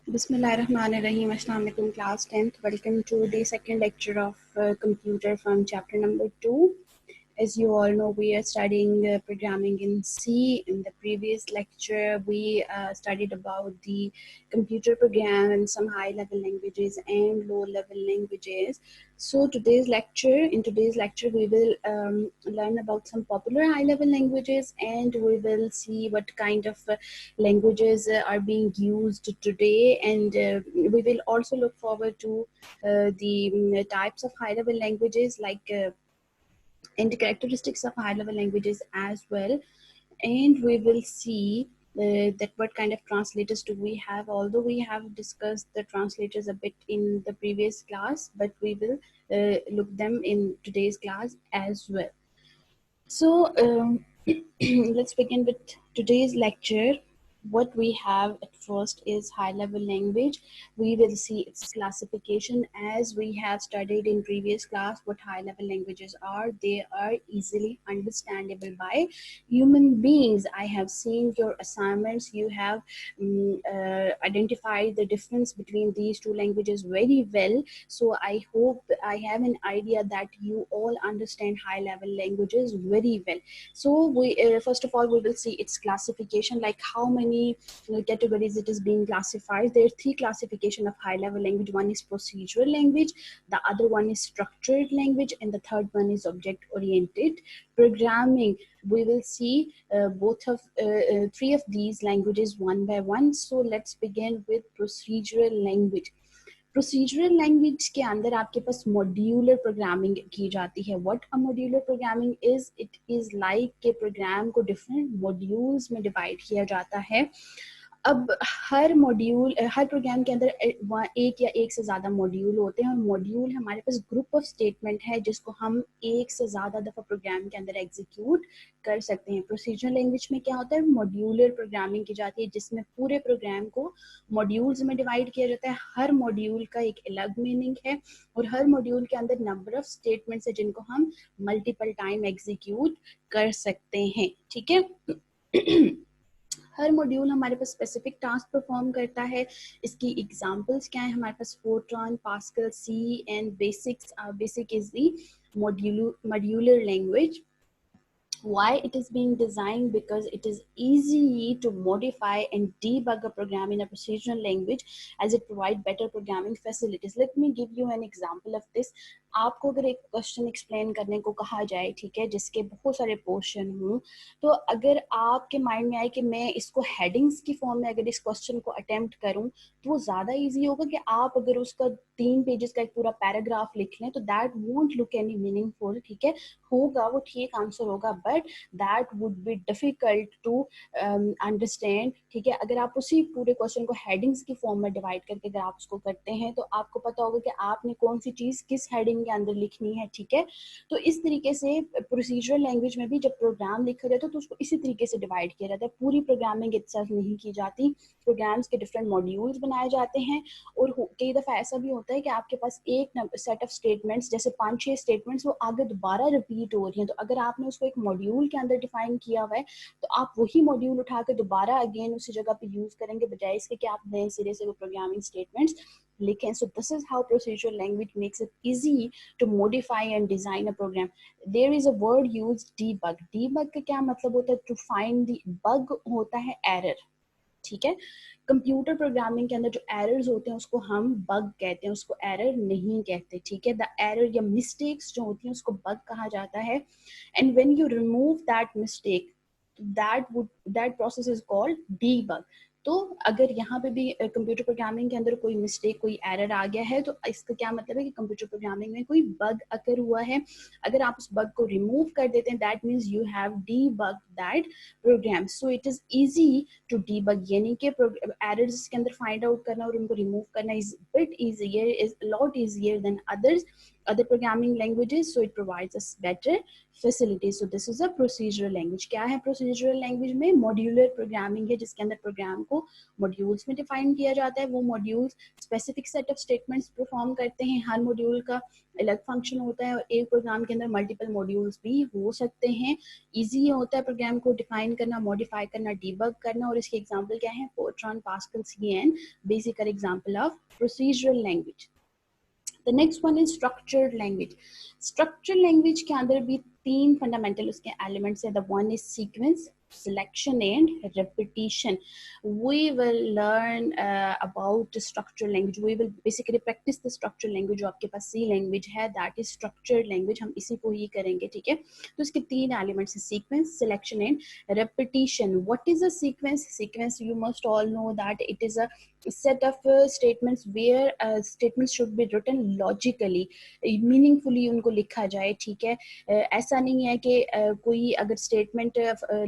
Bismillahirrahmanirrahim. Assalamu alaikum, class 10th. Welcome to the second lecture of computer from chapter number 2. As you all know, we are studying programming in C. In the previous lecture, we studied about the computer program and some high-level languages and low-level languages. So in today's lecture, we will learn about some popular high-level languages, and we will see what kind of languages are being used today, and we will also look forward to the types of high-level languages and the characteristics of high-level languages as well. And we will see that what kind of translators do we have, although we have discussed the translators a bit in the previous class, but we will look them in today's class as well. So let's begin with today's lecture. What we have at first is high-level language. We will see its classification. As we have studied in previous class what high-level languages are, they are easily understandable by human beings. I have seen your assignments. You have identified the difference between these two languages very well. So I hope I have an idea that you all understand high-level languages very well. So we first of all we will see its classification, like how many categories it is being classified. There are three classification of high-level language. One is procedural language, the other one is structured language, and the third one is object-oriented programming. We will see three of these languages one by one. So let's begin with procedural language. Procedural language के अंदर आपके पास modular programming की जाती है. What a modular programming it is like के programme को different modules में divide किया जाता है. अब हर प्रोग्राम के अंदर एक या एक से ज़्यादा मॉड्यूल होते हैं, और मॉड्यूल हमारे पास ग्रुप ऑफ स्टेटमेंट है जिसको हम एक से ज़्यादा दफ़ा प्रोग्राम के अंदर एग्जीक्यूट कर सकते हैं. प्रोसीजरल लैंग्वेज में क्या होता है, मॉड्यूलर प्रोग्रामिंग की जाती है जिसमें पूरे प्रोग्राम को मॉड्यूल्स में डिवाइड किया जाता है. हर मॉड्यूल का एक अलग मीनिंग है और हर मॉड्यूल के अंदर नंबर ऑफ स्टेटमेंट्स है जिनको हम मल्टीपल टाइम एग्जीक्यूट कर सकते हैं. ठीक है. हर मॉड्यूल हमारे पास स्पेसिफिक टास्क परफॉर्म करता है. इसकी एग्जांपल्स क्या है, हमारे पास Fortran, Pascal, C and BASIC is the modular language. Why it is being designed? Because it is easy to modify and debug a program in a procedural language as it provide better programming facilities. Let me give you an example of this. आपको अगर एक question explain करने को कहा जाए, ठीक है, जिसके बहुत सारे पोर्शन हों, तो अगर आपके माइंड में आए कि मैं इसको हेडिंग्स की फॉर्म में अगर इस क्वेश्चन को अटेम्प्ट करूं तो वो ज़्यादा इजी होगा कि आप अगर उसका 3 पेजेस का एक पूरा पैराग्राफ लिख लें तो that won't look any meaningful. ठीक है, होगा वो ठीक आंसर होगा, but that would be difficult to understand. ठीक है, अगर आप उसी पूरे क्वेश्चन को हेडिंग्स की फॉर्म में डिवाइड करके अगर आप उसको करते हैं तो आपको पता होगा कि आपने कौन सी चीज़ किस हेडिंग के अंदर लिखनी है. ठीक है, तो इस तरीके से प्रोसीजरल लैंग्वेज में भी जब प्रोग्राम लिखा जाता है तो उसको इसी तरीके से डिवाइड किया जाता है. पूरी प्रोग्रामिंग इत्सेल्फ नहीं की जाती, प्रोग्राम्स के डिफरेंट मॉड्यूल्स बनाए जाते हैं. और कई दफ़ा ऐसा भी होता है कि आपके पास एक सेट ऑफ स्टेटमेंट्स, जैसे 5-6 स्टेटमेंट्स, वो आगे दोबारा रिपीट हो रही हैं. तो अगर आपने उसको एक मॉड्यूल के अंदर डिफाइन किया हुआ है तो आप वही मॉड्यूल उठा के दोबारा अगेन उसी जगह पे यूज करेंगे, बजाय इसके कि आप नए सिरे से वो प्रोग्रामिंग स्टेटमेंट्स लिखें. So this is how procedural language makes it easy to modify and design a program. There is a word use, debug. Debug का क्या मतलब होता है? टू फाइंड द बग होता है एरर. ठीक है, कंप्यूटर प्रोग्रामिंग के अंदर जो एरर्स होते हैं उसको हम बग कहते हैं, उसको एरर नहीं कहते. ठीक है, द एरर या मिस्टेक्स जो होती हैं उसको बग कहा जाता है. And when you remove that mistake, that process is called debug. तो अगर यहाँ पे भी कंप्यूटर प्रोग्रामिंग के अंदर कोई मिस्टेक, कोई एरर आ गया है, तो इसका क्या मतलब है कि कंप्यूटर प्रोग्रामिंग में कोई बग अकर हुआ है. अगर आप उस बग को रिमूव कर देते हैं, that means you have debug that program. So it is easy to debug, यानी कि एरर्स के अंदर फाइंड आउट करना और उनको रिमूव करना is bit easier, is lot easier than others. other programming languages, so it provides us better facilities. So this is a procedural language. क्या है procedural language में? modular programming है, जिसके अंदर प्रोग्राम को मॉड्यूल्स में डिफाइन किया जाता है। वो modules specific set of statements perform करते हैं, हर मॉड्यूल का अलग फंक्शन होता है, और एक प्रोग्राम के अंदर मल्टीपल मॉड्यूल्स भी हो सकते हैं। इजी होता है प्रोग्राम को डिफाइन करना, मॉडिफाई करना, डीबग करना। और इसके एग्जांपल क्या है? Fortran, pascal, CN basic example of procedural language. The next one is structured language. Structured language के अंदर भी तीन फंडामेंटल उसके एलिमेंट्स है। The one is sequence, selection and repetition. We will learn about structured language. We will basically practice the structured language. जो आपके पास C language है, that is structured language, हम इसी को ही करेंगे, ठीक है। तो इसके तीन एलिमेंट्स है, sequence, selection and repetition. What is a sequence? Sequence, you must all know that it is a set of statements where statements should be written logically, meaningfully उनको लिखा जाए, ठीक है। ऐसा नहीं है कि कोई अगर स्टेटमेंट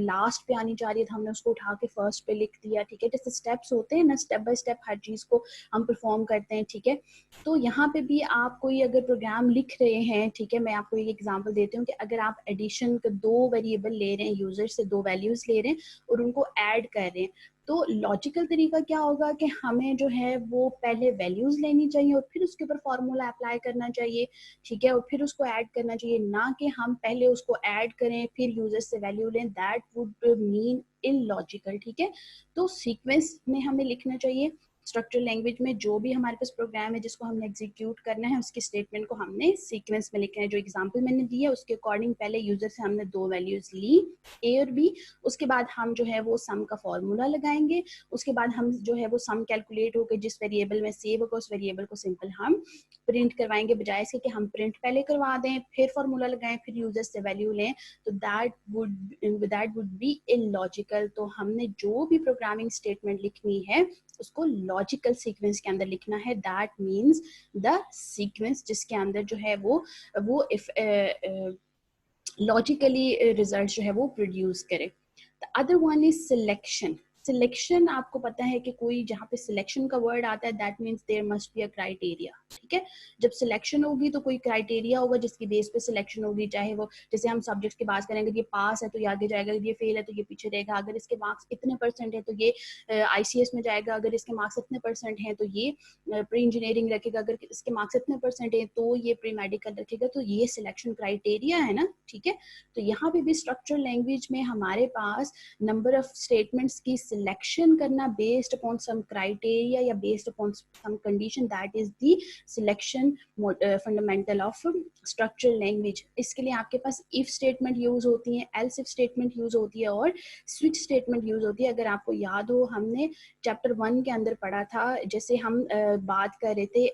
लास्ट पे आनी चाह रही है तो हमने उसको उठा के फर्स्ट पे लिख दिया, ठीक है। जैसे स्टेप्स होते हैं ना, स्टेप बाय स्टेप हर चीज को हम परफॉर्म करते हैं, ठीक है। तो यहाँ पे भी आप कोई अगर प्रोग्राम लिख रहे हैं, ठीक है, मैं आपको एक एग्जांपल देती हूँ कि अगर आप एडिशन के दो वेरिएबल ले रहे हैं, यूजर से दो वैल्यूज ले रहे हैं और उनको ऐड कर रहे हैं, तो लॉजिकल तरीका क्या होगा कि हमें जो है वो पहले वैल्यूज लेनी चाहिए और फिर उसके ऊपर फॉर्मूला अप्लाई करना चाहिए, ठीक है, और फिर उसको ऐड करना चाहिए, ना कि हम पहले उसको ऐड करें फिर यूजर से वैल्यू लें। दैट वुड मीन इलॉजिकल, ठीक है। तो सीक्वेंस में हमें लिखना चाहिए। स्ट्रक्चर लैंग्वेज में जो भी हमारे पास प्रोग्राम है जिसको हमने एग्जीक्यूट करना है, उसके स्टेटमेंट को हमने सीक्वेंस में लिखना है। जो एग्जांपल मैंने दी है उसके अकॉर्डिंग पहले यूजर से हमने दो वैल्यूज ली, ए और बी, उसके बाद हम जो है वो सम का फॉर्मूला लगाएंगे, उसके बाद हम जो है वो सम कैलकुलेट होकर जिस वेरिएबल में सेव होगा उस वेरिएबल को सिंपल हम प्रिंट करवाएंगे, बजाय इसके कि हम प्रिंट पहले करवा दें फिर फॉर्मूला लगाएं फिर यूजर से वैल्यू लें, तो दैट वुड बी इलॉजिकल। तो हमने जो भी प्रोग्रामिंग स्टेटमेंट लिखनी है उसको लॉजिकल सीक्वेंस के अंदर लिखना है। दैट मीन्स द सीक्वेंस जिसके अंदर जो है वो इफ लॉजिकली रिजल्ट जो है वो प्रोड्यूस करे। The other one is selection. Selection आपको पता है कि कोई जहाँ पे सिलेक्शन का वर्ड आता है that means there must be a criteria, ठीक है। जब सिलेक्शन होगी तो कोई क्राइटेरिया होगा जिसकी बेस पे सिलेक्शन होगी, चाहे वो जैसे हम सब्जेक्ट्स की बात करेंगे, ये पास है तो ये आगे जाएगा, ये फेल है तो ये पीछे रहेगा, अगर इसके मार्क्स इतने परसेंट है तो ये आईसीएस में जाएगा, अगर इसके मार्क्स इतने परसेंट हैं तो ये प्री इंजीनियरिंग रखेगा, अगर इसके मार्क्स इतने परसेंट है तो ये प्री मेडिकल रखेगा। तो ये सिलेक्शन क्राइटेरिया है ना, ठीक है। तो यहाँ पे भी स्ट्रक्चर लैंग्वेज में हमारे पास नंबर ऑफ स्टेटमेंट्स की सिलेक्शन करना बेस्ड अपॉन सम क्राइटेरिया या based upon some condition, that is the selection fundamental of structure language. इसके लिए आपके पास इफ स्टेटमेंट यूज होती है, एल्स इफ स्टेटमेंट यूज होती है और स्विच स्टेटमेंट यूज होती है। अगर आपको याद हो हमने चैप्टर 1 के अंदर पढ़ा था, जैसे हम बात कर रहे थे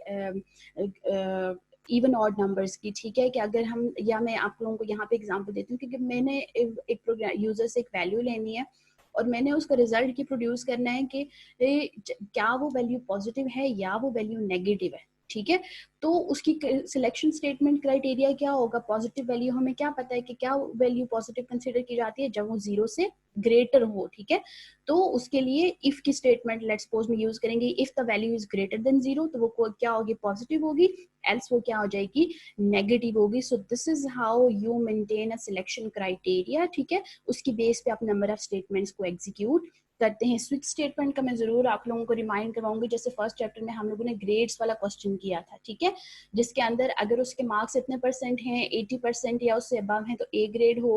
इवन ऑड नंबर्स की, ठीक है, कि अगर हम, या मैं आप लोगों को यहाँ पे एग्जांपल देती हूँ क्योंकि मैंने एक प्रोग्राम यूजर से एक वैल्यू लेनी है और मैंने उसका रिजल्ट की प्रोड्यूस करना है कि क्या वो वैल्यू पॉजिटिव है या वो वैल्यू नेगेटिव है, ठीक है। तो उसकी सिलेक्शन स्टेटमेंट क्राइटेरिया क्या होगा? पॉजिटिव वैल्यू, हमें क्या पता है कि क्या वैल्यू पॉजिटिव कंसीडर की जाती है जब वो 0 से ग्रेटर हो, ठीक है। तो उसके लिए इफ की स्टेटमेंट लेट्स सपोज में यूज करेंगे, if the value is greater than 0 तो वो क्या होगी? पॉजिटिव होगी, एल्स वो क्या हो जाएगी? नेगेटिव होगी। सो this is how you maintain a selection criteria, ठीक है। उसकी बेस पे आप नंबर ऑफ स्टेटमेंट्स को एग्जीक्यूट करते हैं। स्विच स्टेटमेंट का मैं जरूर आप लोगों को रिमाइंड करवाऊंगी, जैसे फर्स्ट चैप्टर में हम लोगों ने ग्रेड्स वाला क्वेश्चन किया था, ठीक है, जिसके अंदर अगर उसके मार्क्स इतने परसेंट हैं, 80% या उससे अबव हैं तो ए ग्रेड हो,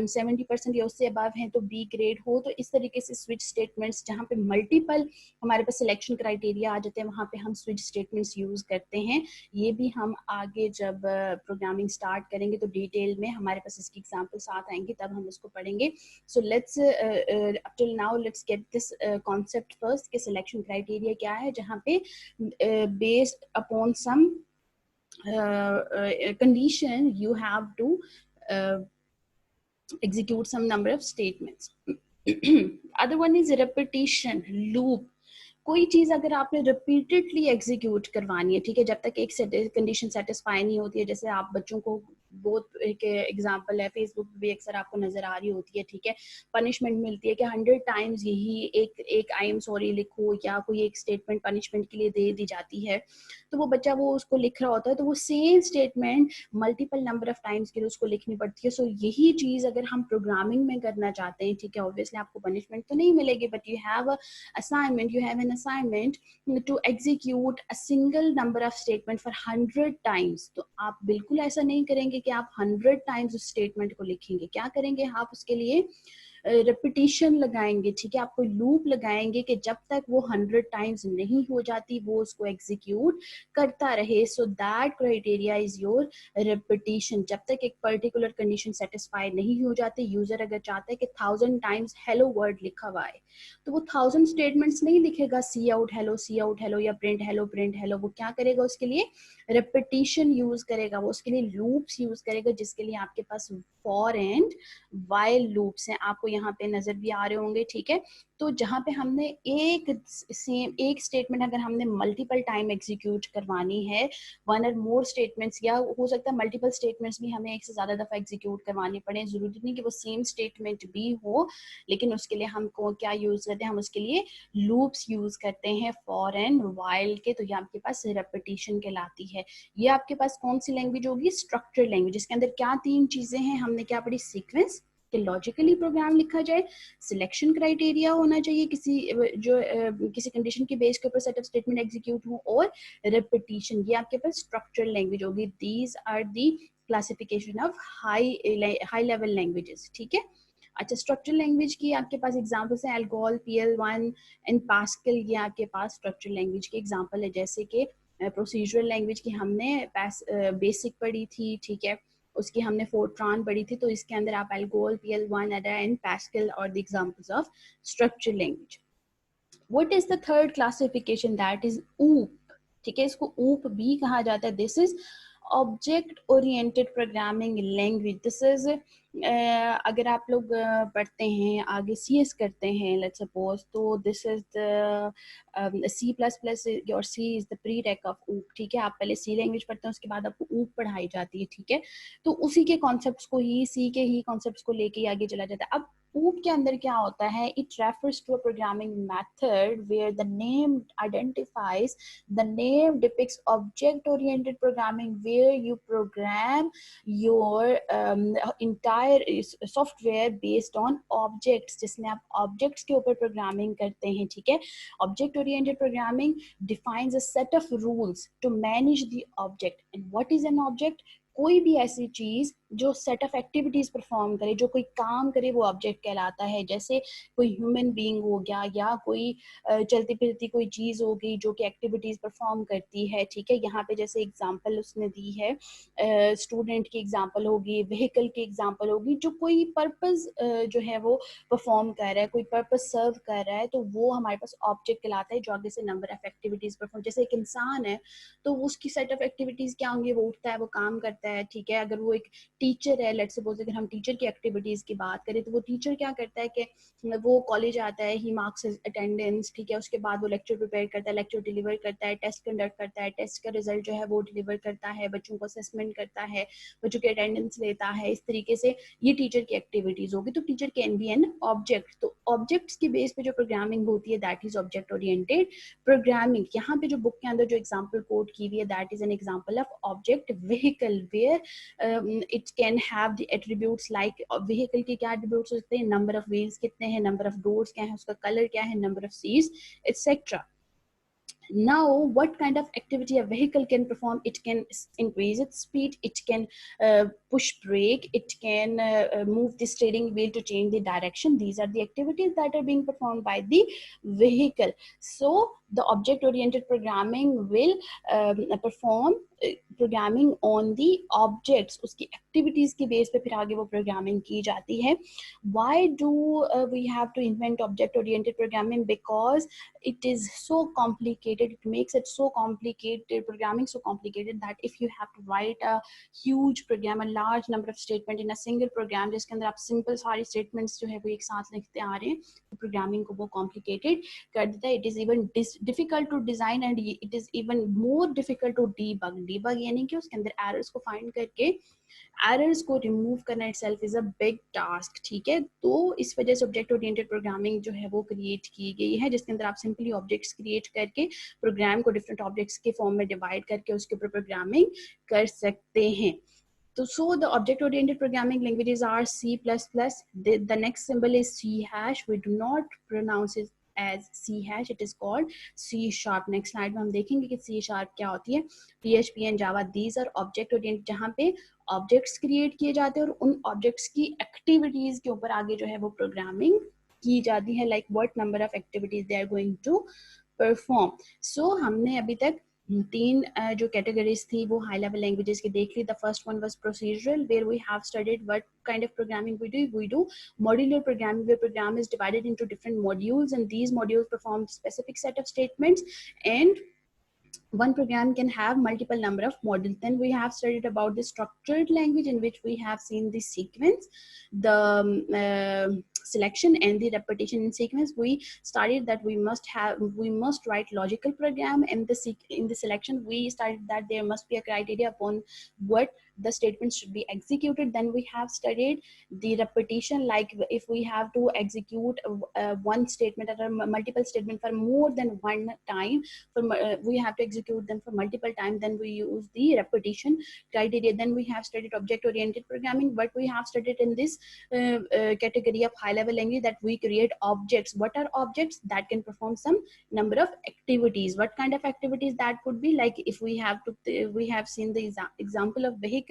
70% या उससे अबव हैं तो बी ग्रेड हो। तो इस तरीके से स्विच स्टेटमेंट्स, जहाँ पे मल्टीपल हमारे पास सिलेक्शन क्राइटेरिया आ जाते हैं, वहाँ पे हम स्विच स्टेटमेंट्स यूज करते हैं। ये भी हम आगे जब प्रोग्रामिंग स्टार्ट करेंगे तो डिटेल में हमारे पास इसकी एग्जाम्पल साथ आएंगे, तब हम इसको पढ़ेंगे। So let's up till now let's get this concept first कि सिलेक्शन क्राइटेरिया क्या है, जहाँ पे based upon some condition you have to execute some number of statements. Other one is repetition, loop. कोई चीज अगर आपने रिपीटेडली एग्जीक्यूट करवानी है, ठीक है, जब तक एक कंडीशन सेटिस्फाई नहीं होती है, जैसे आप बच्चों को बहुत एक एग्जांपल है, फेसबुक पे भी अक्सर आपको नजर आ रही होती है, ठीक है, पनिशमेंट मिलती है कि 100 टाइम्स यही एक आई एम सॉरी लिखो, या कोई एक स्टेटमेंट पनिशमेंट के लिए दे दी जाती है, तो वो बच्चा वो उसको लिख रहा होता है, तो वो same statement multiple number of times के लिए उसको लिखनी पड़ती है। सो यही चीज अगर हम प्रोग्रामिंग में करना चाहते हैं, ठीक है, ऑब्वियसली आपको पनिशमेंट तो नहीं मिलेगी, but you have an assignment to execute a single number of statement for 100 times. तो आप बिल्कुल ऐसा नहीं करेंगे कि आप 100 टाइम्स उस स्टेटमेंट को लिखेंगे, क्या करेंगे आप उसके लिए रिपीटिशन लगाएंगे, ठीक है, आप कोई लूप लगाएंगे कि जब तक वो 100 टाइम्स नहीं हो जाती वो उसको एग्जीक्यूट करता रहे। So that criteria is your repetition. जब तक एक पर्टिकुलर कंडीशन सेटिस्फाई नहीं हो जाती, यूजर अगर चाहता है कि 1000 टाइम्स हेलो वर्ड लिखा हुआ है, तो वो 1000 स्टेटमेंट्स नहीं लिखेगा सी आउट हेलो या प्रिंट हेलो। वो क्या करेगा, उसके लिए रिपीटिशन यूज करेगा, वो उसके लिए लूप्स यूज करेगा, जिसके लिए आपके पास फॉर एंड वाइल लूप्स हैं, आपको यहाँ पे नजर भी आ रहे होंगे, ठीक है। तो जहाँ पे हमने एक स्टेटमेंट अगर हमने मल्टीपल टाइम एग्जीक्यूट करवानी है, वन और मोर स्टेटमेंट्स, या हो सकता है मल्टीपल स्टेटमेंट्स भी हमें एक से ज्यादा दफा एग्जीक्यूट करवानी पड़े, जरूरी नहीं कि वो सेम स्टेटमेंट भी हो, लेकिन उसके लिए हमको क्या यूज करते हैं, हम उसके लिए लूप्स यूज करते हैं फॉर एंड वाइल के। तो ये आपके पास रेपिटेशन कहलाती है। ये आपके पास कौन सी लैंग्वेज होगी, स्ट्रक्चर्ड लैंग्वेज, जिसके अंदर क्या तीन चीजें हैं, हमने क्या पढ़ी, सीक्वेंस कि लॉजिकली प्रोग्राम लिखा जाए, सिलेक्शन क्राइटेरिया होना चाहिए किसी कंडीशन के बेस के ऊपर सेट ऑफ स्टेटमेंट एग्जीक्यूट हो, और रिपीटिशन। ये आपके पास स्ट्रक्चरल लैंग्वेज होगी। These are the classification of high level languages, ठीक है। अच्छा, स्ट्रक्चरल लैंग्वेज की आपके पास एग्जांपल्स हैं, एल्गोल, PL1 एंड पास्कल, ये आपके पास स्ट्रक्चरल लैंग्वेज के एग्जांपल है। जैसे कि प्रोसीजरल लैंग्वेज की हमने बेसिक पढ़ी थी, ठीक है, उसकी हमने फोर्ट्रान पढ़ी थी, तो इसके अंदर आप ALGOL, PL1 Ada and Pascal और the examples of structural language. What is the third classification, that is OOP, ठीक है, इसको ऊप भी कहा जाता है। This is object oriented programming language. This is अगर आप लोग पढ़ते हैं, आगे CS करते हैं लेट्स सपोज, तो दिस इज द C++ और C is the prereq of OOP, ठीक है। आप पहले C लैंग्वेज पढ़ते हैं, उसके बाद आपको ऊप पढ़ाई जाती है, ठीक है। तो उसी के कॉन्सेप्ट्स को ही, C के ही कॉन्सेप्ट्स को लेके आगे चला जाता है। अब OOP के अंदर क्या होता है, it refers to a programming method where the name identifies, the name depicts object oriented programming where you program your entire software based on objects, जिसमें आप ऑब्जेक्ट्स के ऊपर प्रोग्रामिंग करते हैं, ठीक है। Object oriented programming defines a set of rules to manage the object. And what is an object, कोई भी ऐसी चीज जो सेट ऑफ एक्टिविटीज परफॉर्म करे, जो कोई काम करे, वो ऑब्जेक्ट कहलाता है। जैसे कोई ह्यूमन बीइंग हो गया, या कोई चलती फिरती कोई चीज हो गई जो कि एक्टिविटीज परफॉर्म करती है, ठीक है। यहाँ पे जैसे एग्जांपल उसने दी है, स्टूडेंट की एग्जांपल होगी, व्हीकल की एग्जांपल होगी, जो कोई पर्पस जो है वो परफॉर्म कर रहा है, कोई पर्पस सर्व कर रहा है, तो वो हमारे पास ऑब्जेक्ट कहलाता है, जो आगे से नंबर ऑफ एक्टिविटीज परफॉर्म। जैसे एक इंसान है, तो उसकी सेट ऑफ एक्टिविटीज क्या होंगी, वो उठता है, वो काम करता है, ठीक है। अगर वो एक टीचर है, लेट्स सपोज अगर हम टीचर की एक्टिविटीज की बात करें, तो वो टीचर क्या करता है कि वो कॉलेज आता है, ही मार्क्स अटेंडेंस, ठीक है, उसके बाद वो लेक्चर प्रिपेयर करता है, लेक्चर डिलीवर करता है, टेस्ट कंडक्ट करता है, टेस्ट का रिजल्ट जो है वो डिलीवर करता है, बच्चों को असेसमेंट करता है, बच्चों की अटेंडेंस लेता है। इस तरीके से ये टीचर की एक्टिविटीज होगी। तो teacher can be an object. तो ऑब्जेक्ट्स के बेस पे जो प्रोग्रामिंग होती है, that is object oriented programming. यहाँ पे जो बुक के अंदर जो एग्जांपल कोड की हुई है, that is an example of object vehicle, where it can have the attributes like, vehicle के क्या एट्रीब्यूट्स हो सकते हैं, नंबर ऑफ व्हील्स कितने हैं, नंबर ऑफ डोर्स क्या है, उसका कलर क्या है, number of seats etcetera. Now what kind of activity a vehicle can perform, it can increase its speed, it can push brake, it can move the steering wheel to change the direction. These are the activities that are being performed by the vehicle. So the object oriented programming will perform programming on the objects, उसकी activities के base पे फिर आगे वो programming की जाती है। Why do we have to invent object oriented programming, because it is so complicated, it makes it so complicated, programming so complicated, that if you have to write a huge program, a large number of statement in a single program, जिसके अंदर आप simple सारी statements जो है वो एक साथ लिखते आ रहे हैं, तो प्रोग्रामिंग को वो कॉम्प्लिकेटेड कर देता है. It is even difficult to design and it is even more difficult to debug. Debug यानी कि उसके अंदर एरर्स को फाइंड करके एरर्स को रिमूव करना itself is a big task. ठीक है, तो इस वजह से ऑब्जेक्ट ओरिएंटेड प्रोग्रामिंग जो है वो क्रिएट की गई है, जिसके अंदर आप सिंपली ऑब्जेक्ट्स क्रिएट करके प्रोग्राम को डिफरेंट ऑब्जेक्ट्स के फॉर्म में डिवाइड करके उसके ऊपर प्रोग्रामिंग कर सकते हैं. So the object oriented programming languages are C++. The next symbol is C hash. We do not pronounce it as C hash. It is called C sharp. Next slide में हम देखेंगे कि C sharp क्या होती है. PHP and Java, these are object oriented, जहाँ पे objects create किए जाते हैं और उन ऑब्जेक्ट्स की एक्टिविटीज के ऊपर आगे जो है वो प्रोग्रामिंग की जाती है, like what number of activities they are going to perform. So हमने अभी तक तीन जो कैटेगरीज थी वो हाई लेवल लैंग्वेजेस की देख ली. The first one was procedural, where we have studied what kind of programming we do modular programming, where program is divided into different modules and these modules perform specific set of statements and one program can have multiple number of modules. Then we have studied about the structured language, in which we have seen the sequence, the selection and the repetition in sequence. We studied that we must write logical program. In the selection we studied that there must be a criteria upon what the statements should be executed. Then we have studied the repetition, like if we have to execute one statement or multiple statement for more than one time, we have to execute them for multiple times, then we use the repetition criteria. Then we have studied object oriented programming, but we have studied in this category of high level language that we create objects. What are objects? That can perform some number of activities. What kind of activities that could be? Like if we have seen the example of vehicle,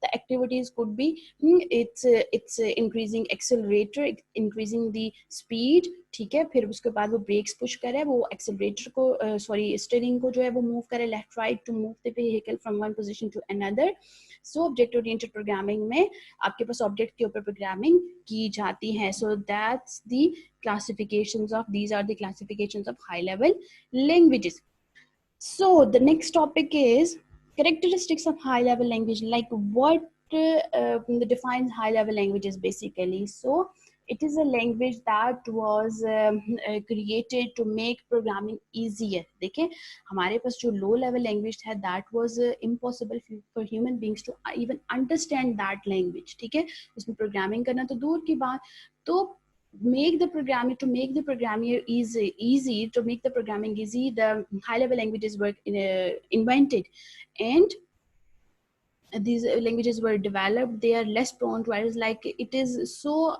the activities could be it's increasing accelerator, increasing the speed. ठीक है, फिर उसके बाद वो breaks push करे, वो accelerator को sorry steering को जो है वो मूव करे left right to move the vehicle from one position to another. So object oriented programming में आपके पास ऑब्जेक्ट के ऊपर प्रोग्रामिंग की जाती है. So that's the classifications of these are the classifications of high level languages. So the next topic is characteristics of high level language, like what defines high level languages basically. So it is a language that was created to make programming easier. देखिए हमारे पास जो low level language था that was impossible for human beings to even understand that language. ठीक है, उसमें programming करना तो दूर की बात. तो make the programming easy, to make the programming easy, the high level languages were invented, and these languages were developed. They are less prone to errors, like it is so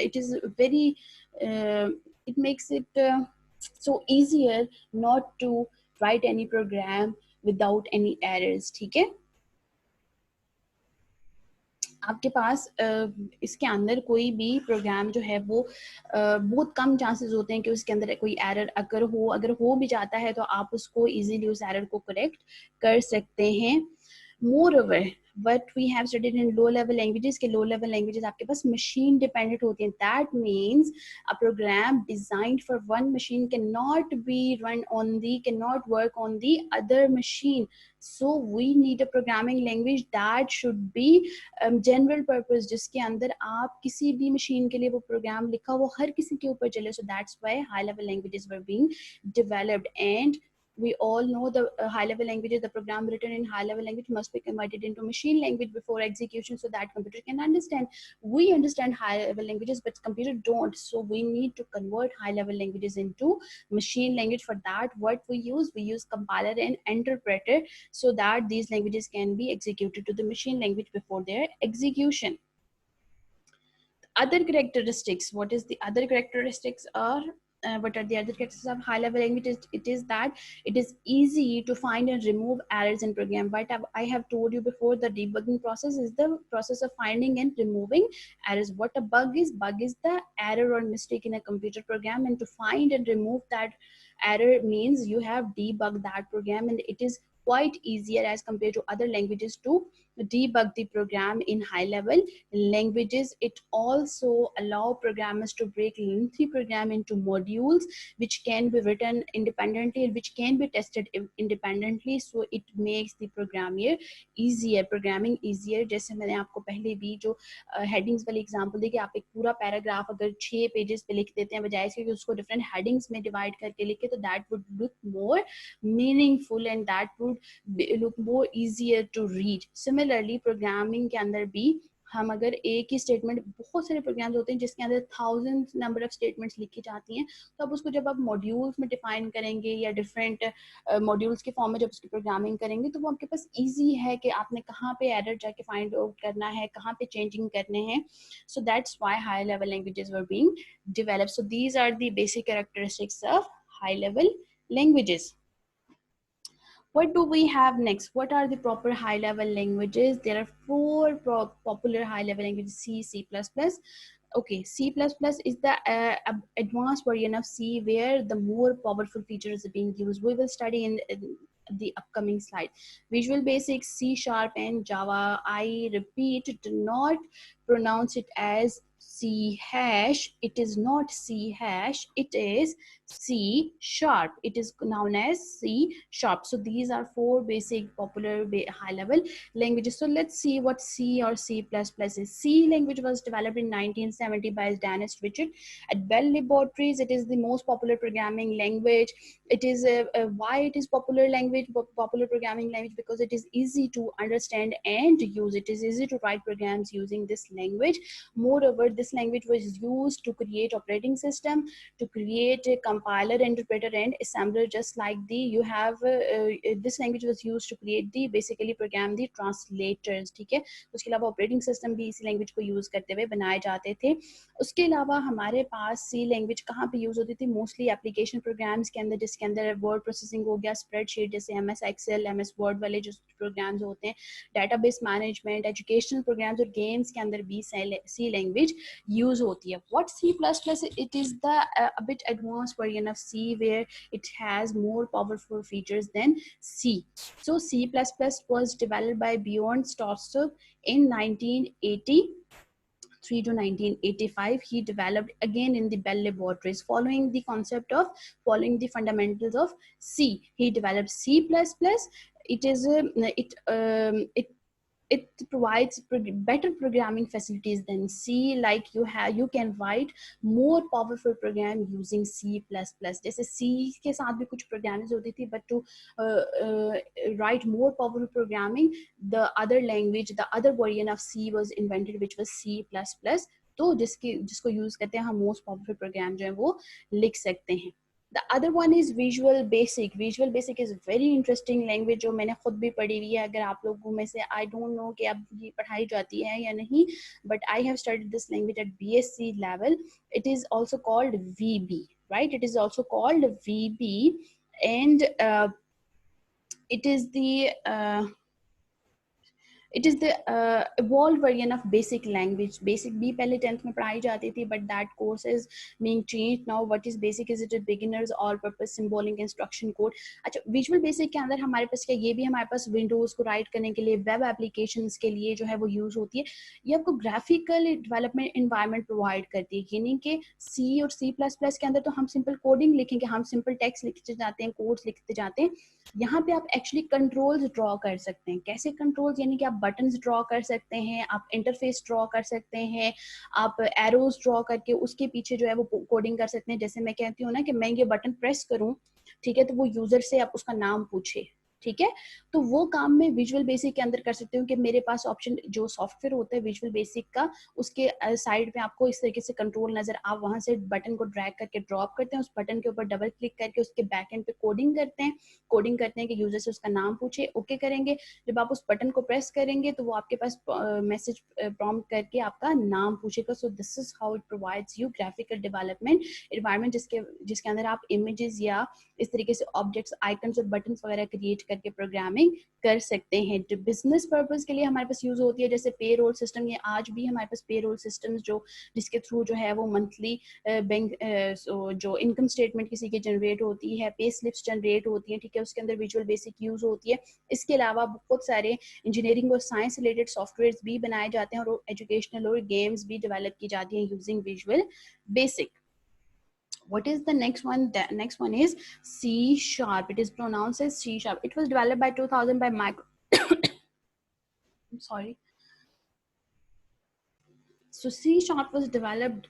it is very it makes it so easier not to write any program without any errors. ठीक है, आपके पास इसके अंदर कोई भी programme जो है वो बहुत कम चांसेस होते हैं कि उसके अंदर कोई एरर अगर हो भी जाता है तो आप उसको इजीली उस एरर को करेक्ट कर सकते हैं. Moreover, what we have studied in low level languages, के low level languages आपके पास machine dependent होती हैं. That means a program designed for one machine cannot work on the other machine. So we need a programming language that should be general purpose, जिसके अंदर आप किसी भी machine के लिए वो program लिखा वो हर किसी के ऊपर चले. So that's why high level languages were being developed. And we all know the high level languages, the program written in high level language must be converted into machine language before execution so that computer can understand. We understand high level languages, but computer don't. So we need to convert high level languages into machine language. For that, what we use compiler and interpreter so that these languages can be executed to the machine language before their execution. Other characteristics, what is the other characteristics are what are the other characteristics of high level language? It is that it is easy to find and remove errors in program. But I have told you before, the debugging process is the process of finding and removing errors. What a bug is the error or mistake in a computer program, and to find and remove that error means you have debugged that program, and it is quite easier as compared to other languages to debug the program in high level languages. It also allow programmers to break lengthy program into modules which can be written independently and which can be tested independently, so it makes the programming easier. जैसे मैंने आपको पहले भी जो headings वाली example दी कि आप एक पूरा पैराग्राफ अगर 6 पेजेस पे लिख देते हैं बजाय इसके कि उसको डिफरेंट हेडिंग्स में डिवाइड करके लिखे, तो that would look more meaningful and that would look more easier to read. Similarly programming के अंदर भी हम अगर एक ही स्टेटमेंट, बहुत सारे प्रोग्राम्स होते हैं जिसके अंदर थाउजेंड नंबर ऑफ स्टेटमेंट्स लिखी जाती हैं, तो अब उसको जब आप मॉड्यूल्स में डिफाइन करेंगे या डिफरेंट मॉड्यूल्स के फॉर्म में जब उसकी प्रोग्रामिंग करेंगे, तो वो आपके पास इजी है कि आपने कहाँ पे एरर जाके फाइंड आउट करना है, कहाँ पे चेंजिंग करने हैं. So that's why high level languages were being developed. So these are the basic characteristics of high level languages. What do we have next? What are the proper high level languages? There are four popular high level languages: C, C++. Okay, C++ is the advanced version of C where the more powerful features are being used. We will study in the upcoming slide. Visual Basic, C Sharp and Java. I repeat, do not pronounce it as C hash. It is not C hash. It is C sharp. It is known as C sharp. So these are four basic popular high level languages. So let's see what C or C++ is. C language was developed in 1970 by Dennis Richard at Bell Laboratories. It is the most popular programming language. It is why it is popular programming language, because it is easy to understand and use. It is easy to write programs using this language. Moreover, this language was used to create operating system, to create a compiler, interpreter and assembler. Just like the you have this language was used to create the basically program the translators. ठीक है, उसके अलावा operating system भी इसी language को use करते हुए बनाए जाते थे. उसके अलावा हमारे पास सी लैंग्वेज कहाँ पे यूज होती थी? मोस्टली एप्लीकेशन प्रोग्राम्स के अंदर, जिसके अंदर वर्ड प्रोसेसिंग हो गया, स्प्रेडशीट जैसे MS Excel, MS Word वाले जो प्रोग्राम्स होते हैं, डेटाबेस मैनेजमेंट, एजुकेशनल प्रोग्राम्स और गेम्स के अंदर भी सी लैंग्वेज यूज होती है. What C++? It is the a bit advanced version of C where it has more powerful features than C. So C++ was developed by Bjorn Stosstrup in 1983 to 1985. He developed again in the Bell Laboratories, following the fundamentals of C. He developed C++. It is it provides better programming facilities than C. Like you can write more powerful program using C++. जैसे C के साथ भी कुछ programs होती थी, but to write more powerful programming, the other version of C was invented, which was C++. तो जिसको use करते हैं हम मोस्ट पावरफुल प्रोग्राम जो है वो लिख सकते हैं. The other one is Visual Basic. Visual Basic is very interesting language जो मैंने खुद भी पढ़ी हुई है. अगर आप लोगों में से I don't know कि अब ये पढ़ाई जाती है या नहीं, but I have studied this language at BSc level. It is also called VB, right? It is also called VB, and it is the evolved version of basic language. Basic भी पहले 10th में पढ़ाई जाती थी, but that course is being changed now. What is basic? Is it a beginners all purpose symbolic instruction code? अच्छा, visual basic के अंदर हमारे पास क्या, ये भी हमारे पास विंडोज को राइट करने के लिए, वेब एप्लीकेशंस के लिए जो है वो यूज होती है. ये आपको ग्राफिकल डेवलपमेंट एनवायरनमेंट प्रोवाइड करती है. यानी कि सी और C++ के अंदर तो हम सिंपल कोडिंग लिखेंगे, हम सिंपल टेक्स्ट लिखते जाते हैं, कोड्स लिखते जाते हैं. यहाँ पे आप एक्चुअली कंट्रोल्स ड्रॉ कर सकते हैं. कैसे कंट्रोल्स? यानी कि आप बटन्स ड्रॉ कर सकते हैं, आप इंटरफेस ड्रॉ कर सकते हैं, आप एरोज ड्रॉ करके उसके पीछे जो है वो कोडिंग कर सकते हैं. जैसे मैं कहती हूँ ना कि मैं ये बटन प्रेस करूँ, ठीक है, तो वो यूजर से आप उसका नाम पूछे, ठीक है, तो वो काम मैं विजुअल बेसिक के अंदर कर सकती हूँ कि मेरे पास ऑप्शन जो सॉफ्टवेयर होता है विजुअल बेसिक का, उसके साइड में आपको इस तरीके से कंट्रोल नजर, आप वहां से बटन को ड्रैग करके ड्रॉप करते हैं, उस बटन के ऊपर डबल क्लिक करके उसके बैक एंड पे कोडिंग करते हैं कि यूजर से उसका नाम पूछे, ओके करेंगे. जब आप उस बटन को प्रेस करेंगे तो वो आपके पास मैसेज प्रॉम्प्ट करके आपका नाम पूछेगा. सो this is how it provides you graphical development environment, जिसके अंदर आप इमेजेस या इस तरीके से ऑब्जेक्ट्स, आइकन्स और बटन्स वगैरह क्रिएट करके प्रोग्रामिंग कर सकते हैं। जो बिजनेस पर्पस के लिए हमारे पास यूज होती है, जैसे पे रोल सिस्टम, ये आज भी हमारे पास पे रोल सिस्टम्स जो जिसके थ्रू जो है वो मंथली बैंक जो इनकम स्टेटमेंट किसी की जनरेट होती है, पे स्लिप्स जनरेट होती है, ठीक है, उसके अंदर विजुअल बेसिक यूज होती है। इसके अलावा बहुत सारे इंजीनियरिंग और साइंस रिलेटेड सॉफ्टवेयर भी बनाए जाते हैं और एजुकेशनल और गेम्स भी डेवलप की जाती हैं using visual basic. What is the next one? The next one is C sharp. It is pronounced as C sharp. It was developed by 2000 by micro sorry. So C sharp was developed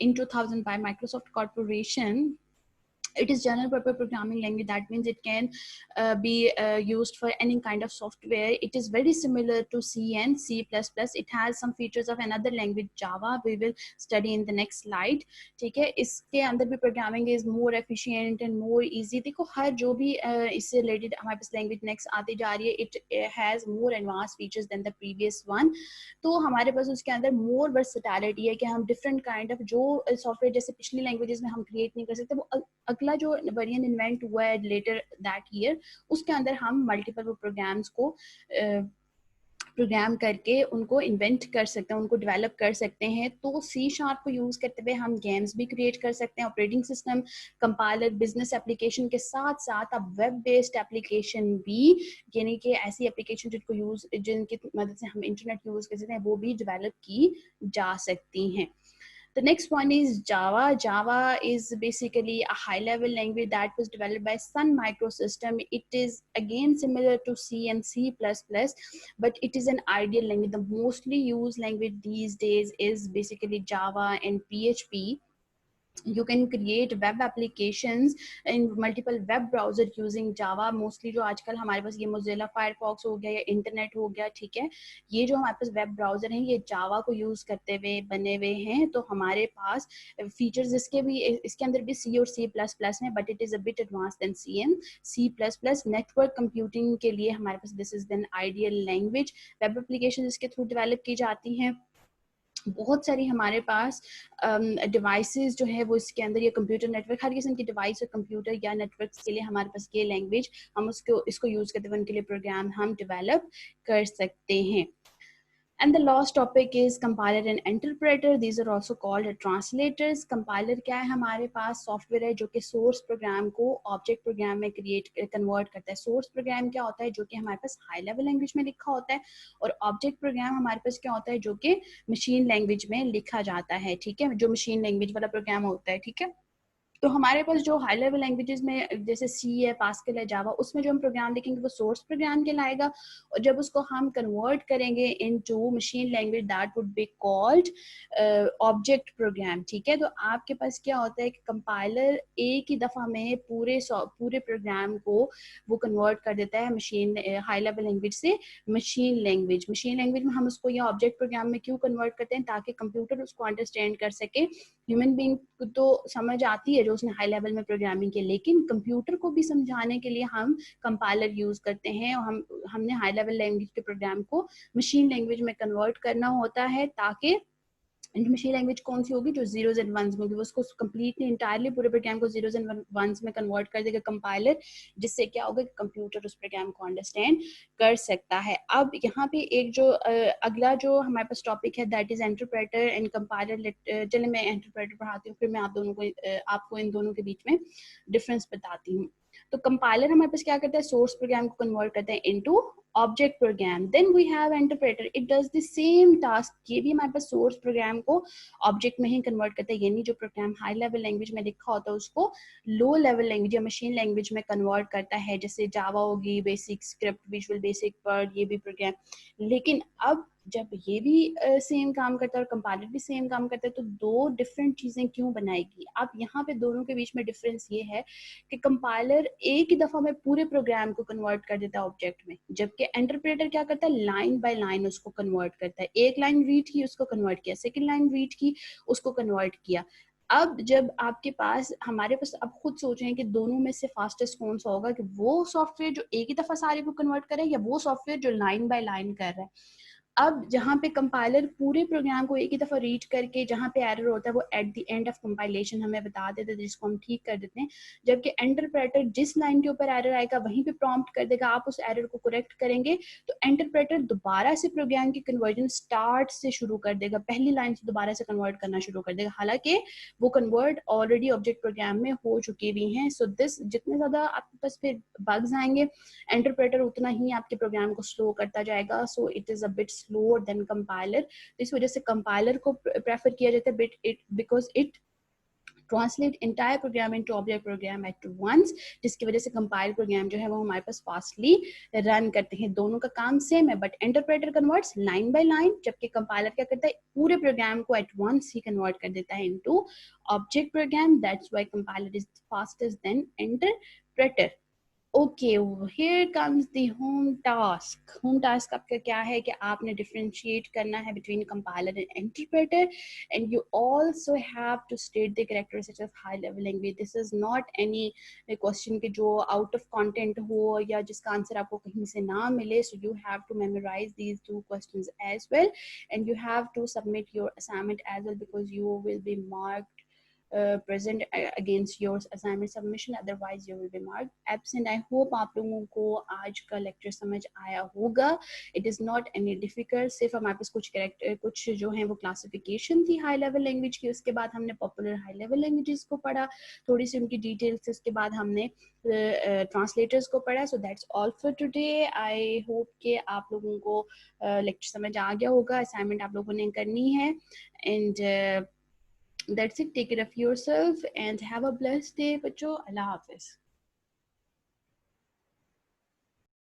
in 2000 by Microsoft Corporation. It is general purpose programming language. That means it can be used for any kind of software. It is very similar to C and C++. It has some features of another language, Java. We will study in the next slide. ठीक है, इसके अंदर भी programming is more efficient and more easy. देखो हर जो भी इससे related हमारे पास language next आती जा रही है, it has more advanced features than the previous one. तो हमारे पास उसके अंदर more versatility है कि हम different kind of जो software जैसे पिछली languages में हम create नहीं कर सकते, वो अगला जो वेरिएंट इन्वेंट हुआ है लेटर दैट ईयर, उसके अंदर हम मल्टीपल वो प्रोग्राम्स को प्रोग्राम करके उनको इन्वेंट कर सकते हैं, उनको डेवलप कर सकते हैं। तो सी शार्प को यूज़ करते हुए हम गेम्स भी क्रिएट कर सकते हैं, operating system, compiler, business application के साथ साथ अब वेब बेस्ड एप्लीकेशन भी, यानी कि ऐसी एप्लीकेशन जिनकी मदद से हम इंटरनेट यूज़ कर सकते हैं, वो भी डेवलप की जा सकती हैं। The next one is Java. Java is basically a high-level language that was developed by Sun Microsystem. It is again similar to C and C++, but it is an ideal language. The mostly used language these days is basically Java and PHP. You can create web applications in multiple web browser using Java. Mostly जो आजकल हमारे पास ये Mozilla Firefox हो गया या internet हो गया, ठीक है, ये जो हमारे पास वेब ब्राउजर हैं ये जावा को यूज करते हुए बने हुए हैं। तो हमारे पास फीचर्स इसके अंदर भी सी और सी प्लस प्लस में, but it is a bit advance then C and C plus plus. Network computing के लिए हमारे पास this is then ideal language. Web application इसके थ्रू डेवलप की जाती हैं। बहुत सारी हमारे पास डिवाइसेस जो है वो इसके अंदर, ये कंप्यूटर नेटवर्क, हर किस्म की डिवाइस और कंप्यूटर या नेटवर्क्स के लिए हमारे पास ये लैंग्वेज हम इसको यूज़ करते हुए उनके लिए प्रोग्राम हम डेवलप कर सकते हैं। And the last topic is compiler and interpreter. These are also called translators. Compiler क्या है? हमारे पास सॉफ्टवेयर है जो कि सोर्स प्रोग्राम को ऑब्जेक्ट प्रोग्राम में कन्वर्ट करता है। सोर्स प्रोग्राम क्या होता है? जो कि हमारे पास हाई लेवल लैंग्वेज में लिखा होता है, और ऑब्जेक्ट प्रोग्राम हमारे पास क्या होता है? जो कि मशीन लैंग्वेज में लिखा जाता है, ठीक है, जो मशीन लैंग्वेज वाला प्रोग्राम होता है, ठीक है। तो हमारे पास जो हाई लेवल लैंग्वेजेस में जैसे सी है, पास्कल है, जावा, उसमें जो हम प्रोग्राम लिखेंगे वो सोर्स प्रोग्राम कहलाएगा, और जब उसको हम कन्वर्ट करेंगे into machine language that would be called object program, ठीक है। तो आपके पास क्या होता है कि कंपाइलर एक ही दफ़ा में पूरे प्रोग्राम को वो कन्वर्ट कर देता है मशीन हाई लेवल लैंग्वेज से मशीन लैंग्वेज में हम उसको या ऑब्जेक्ट प्रोग्राम में क्यों कन्वर्ट करते हैं? ताकि कंप्यूटर उसको अंडरस्टैंड कर सके। ह्यूमन बीइंग को तो समझ आती है जो उसने हाई लेवल में प्रोग्रामिंग की, लेकिन कंप्यूटर को भी समझाने के लिए हम कंपाइलर यूज करते हैं, और हमने हाई लेवल लैंग्वेज के प्रोग्राम को मशीन लैंग्वेज में कन्वर्ट करना होता है, ताकि मशीन लैंग्वेज कौन सी होगी? जो जीरोज एंड वंस में होगी, वो उसको कंप्लीटली इंटायरली पूरे प्रोग्राम को जीरोज एंड वंस में कन्वर्ट कर देगा कंपाइलर, जिससे क्या होगा कि कंप्यूटर उस प्रोग्राम को अंडरस्टैंड कर सकता है। अब यहाँ पे एक जो अगला जो हमारे पास टॉपिक है that is interpreter and compiler. चलिए मैं इंटरप्रेटर पढ़ाती हूँ, फिर मैं आपको इन दोनों के बीच में डिफरेंस बताती हूँ। तो कंपाइलर हमारे पास क्या करता है? सोर्स प्रोग्राम को कन्वर्ट करता है into object program. Then we have interpreter, it does the same task. ये भी हमारे पास सोर्स प्रोग्राम को ऑब्जेक्ट में ही कन्वर्ट करता है, यानी जो प्रोग्राम हाई लेवल लैंग्वेज में लिखा होता है उसको लो लेवल लैंग्वेज या मशीन लैंग्वेज में कन्वर्ट करता है, जैसे जावा होगी, basic script, Visual Basic, Perl, ये भी प्रोग्राम। लेकिन अब जब ये भी सेम काम करता है और कंपाइलर भी सेम काम करता है, तो दो डिफरेंट चीजें क्यों बनाएगी? अब यहाँ पे दोनों के बीच में डिफरेंस ये है कि कंपाइलर एक ही दफा में पूरे प्रोग्राम को कन्वर्ट कर देता है ऑब्जेक्ट में, जबकि इंटरप्रेटर क्या करता है? लाइन बाय लाइन उसको कन्वर्ट करता है। एक लाइन रीड की, उसको कन्वर्ट किया, सेकेंड लाइन रीड की, उसको कन्वर्ट किया। अब जब आपके पास, हमारे पास, अब खुद सोचें कि दोनों में से फास्टेस्ट कौन सा होगा, कि वो सॉफ्टवेयर जो एक ही दफा सारे को कन्वर्ट करे या वो सॉफ्टवेयर जो लाइन बाय लाइन कर रहा है। अब जहाँ पे कंपाइलर पूरे प्रोग्राम को एक ही दफ़ा रीड करके जहाँ पे एरर होता है वो at the end of compilation हमें बता देते हैं, जिसको हम ठीक कर देते हैं, जबकि इंटरप्रेटर जिस लाइन के ऊपर एरर आएगा वहीं पे प्रॉम्प्ट कर देगा, आप उस एरर को करेक्ट करेंगे तो इंटरप्रेटर दोबारा से प्रोग्राम की कन्वर्जन स्टार्ट से शुरू कर देगा, पहली लाइन से दोबारा से कन्वर्ट करना शुरू कर देगा, हालांकि वो कन्वर्ट ऑलरेडी ऑब्जेक्ट प्रोग्राम में हो चुके भी हैं। सो दिस जितने ज़्यादा आपके पास फिर बग्स आएंगे इंटरप्रेटर उतना ही आपके प्रोग्राम को स्लो करता जाएगा। So it is a bit slower than compiler. इस वजह से कंपाइलर को प्रेफर किया जाता है bit it because it translate entire program into object program at once, जिसकी वजह से कंपाइल प्रोग्राम जो है वो हमारे पास फास्टली रन करते हैं। दोनों का काम सेम है but interpreter converts line by line, जबकि कंपाइलर क्या करता है पूरे प्रोग्राम को एट वंस ही कन्वर्ट कर देता है into object program. That's why compiler is fastest than interpreter. Okay, here comes the home task. Home task आपका क्या है कि आपने डिफरेंशिएट करना है between compiler and interpreter, and you also have to state the characteristics of high level language. This is not any question के जो out of content हो या जिसका आंसर आपको कहीं से ना मिले। So you have to memorize these two questions as well and you have to submit your assignment as well because you will be marked present against your assignment submission, otherwise you will be marked absent. I hope आप लोगों को आज का lecture समझ आया होगा। It is not any difficult, सिर्फ हमारे पास कुछ जो है वो क्लासिफिकेशन थी हाई लेवल लैंग्वेज की, उसके बाद हमने पॉपुलर हाई लेवल लैंग्वेजेस को पढ़ा, थोड़ी सी उनकी डिटेल्स, उसके बाद हमने ट्रांसलेटर्स को पढ़ा। So that's all for today. I hope कि आप लोगों को लेक्चर समझ आ गया होगा। असाइनमेंट आप लोगों ने करनी है and that's it. Take care of yourself and have a blessed day. बच्चों, अल्लाह हाफिज।